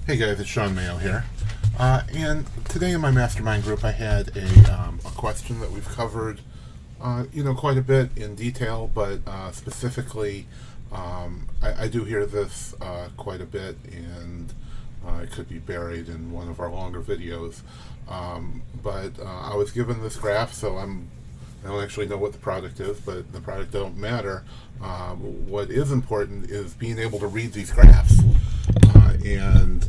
Hey guys, it's Shawn Mayo here. And today in my mastermind group I had a question that we've covered quite a bit in detail, but specifically I do hear this quite a bit, and it could be buried in one of our longer videos. But I was given this graph, so I don't actually know what the product is, but the product don't matter. What is important is being able to read these graphs. And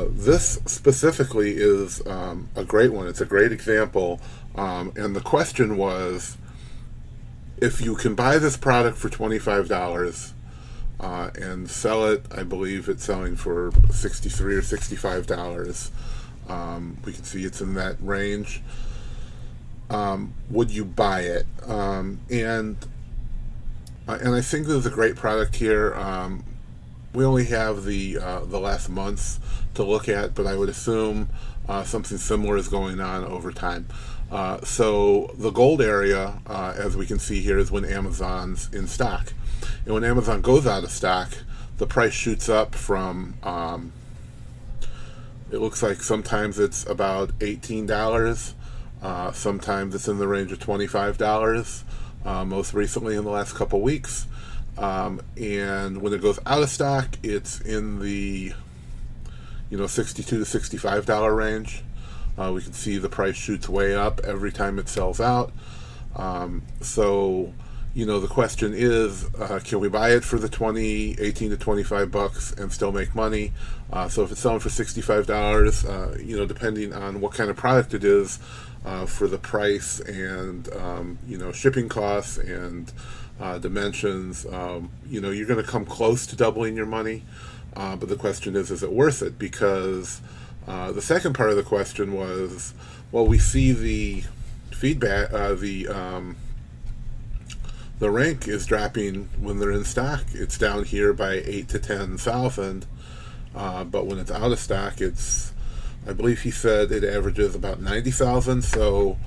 this specifically is a great one. It's a great example. And the question was, if you can buy this product for $25 and sell it, I believe it's selling for $63 or $65. We can see it's in that range. Would you buy it? And I think this is a great product here. We only have the last month to look at, but I would assume something similar is going on over time. So the gold area, as we can see here, is when Amazon's in stock. And when Amazon goes out of stock, the price shoots up from, it looks like sometimes it's about $18. Sometimes it's in the range of $25, most recently in the last couple weeks. And when it goes out of stock, it's in the $62 to $65 range. We can see the price shoots way up every time it sells out. So the question is, can we buy it for the $18 to $25 and still make money? So if it's selling for $65, depending on what kind of product it is, for the price and shipping costs and dimensions, you're going to come close to doubling your money. But the question is it worth it? Because the second part of the question was, well, we see the feedback, the rank is dropping when they're in stock. It's down here by 8 to 10,000, but when it's out of stock, I believe he said it averages about 90,000. So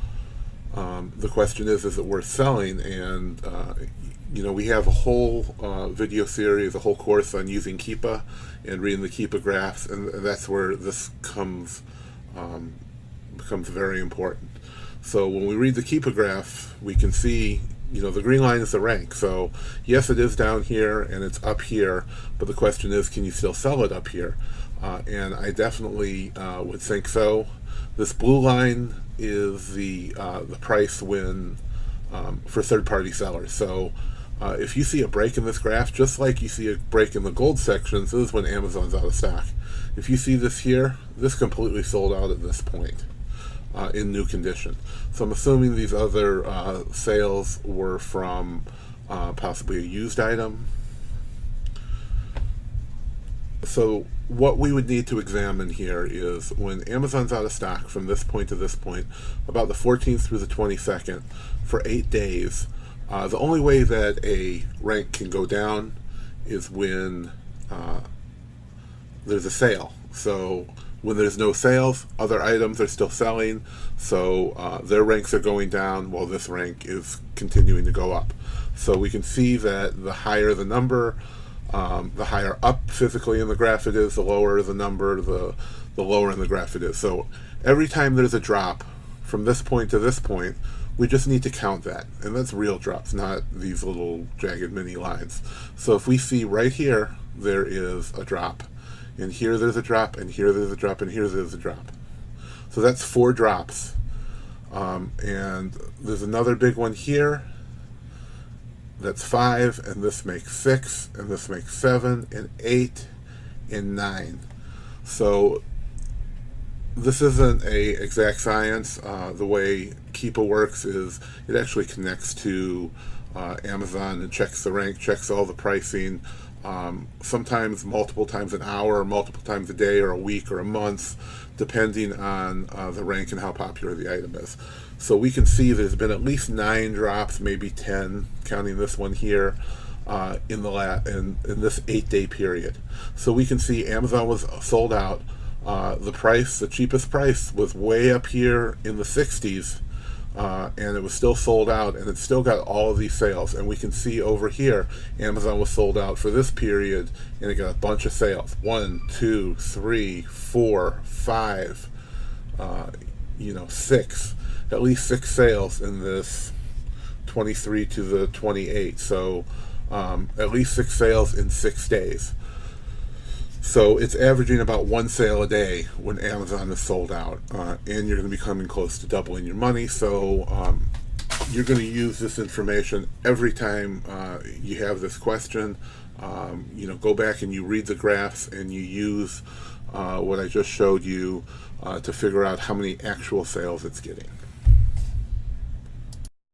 the question is it worth selling? And we have a whole video series, a whole course on using Keepa and reading the Keepa graphs, and that's where this becomes very important. So when we read the Keepa graph, we can see the green line is the rank. So yes, it is down here and it's up here, but the question is, can you still sell it up here? And I definitely would think so. This blue line is the price when for third-party sellers. So if you see a break in this graph, just like you see a break in the gold sections, this is when Amazon's out of stock. If you see this here, this completely sold out at this point in new condition. So I'm assuming these other sales were from possibly a used item. So what we would need to examine here is when Amazon's out of stock from this point to this point, about the 14th through the 22nd, for 8 days, the only way that a rank can go down is when there's a sale. So when there's no sales, other items are still selling, so their ranks are going down while this rank is continuing to go up. So we can see that the higher the number, the higher up physically in the graph it is, the lower the number, the lower in the graph it is. So every time there's a drop from this point to this point, we just need to count that. And that's real drops, not these little jagged mini lines. So if we see right here, there is a drop. And here there's a drop, and here there's a drop, and here there's a drop. So that's 4 drops. And there's another big one here. That's 5, and this makes 6, and this makes 7, and 8, and 9. So this isn't a exact science. The way Keepa works is it actually connects to Amazon and checks the rank, checks all the pricing, sometimes multiple times an hour, or multiple times a day, or a week, or a month, depending on the rank and how popular the item is. So we can see there's been at least 9 drops, maybe 10, counting this one here, in this 8-day period. So we can see Amazon was sold out. The cheapest price was way up here in the 60s, and it was still sold out, and it still got all of these sales. And we can see over here, Amazon was sold out for this period, and it got a bunch of sales. 1, 2, 3, 4, 5, 6, at least 6 sales in this 23 to the 28. So at least 6 sales in 6 days. So it's averaging about 1 sale a day when Amazon is sold out, and you're going to be coming close to doubling your money. So you're going to use this information every time you have this question. Go back and you read the graphs, and you use what I just showed you to figure out how many actual sales it's getting.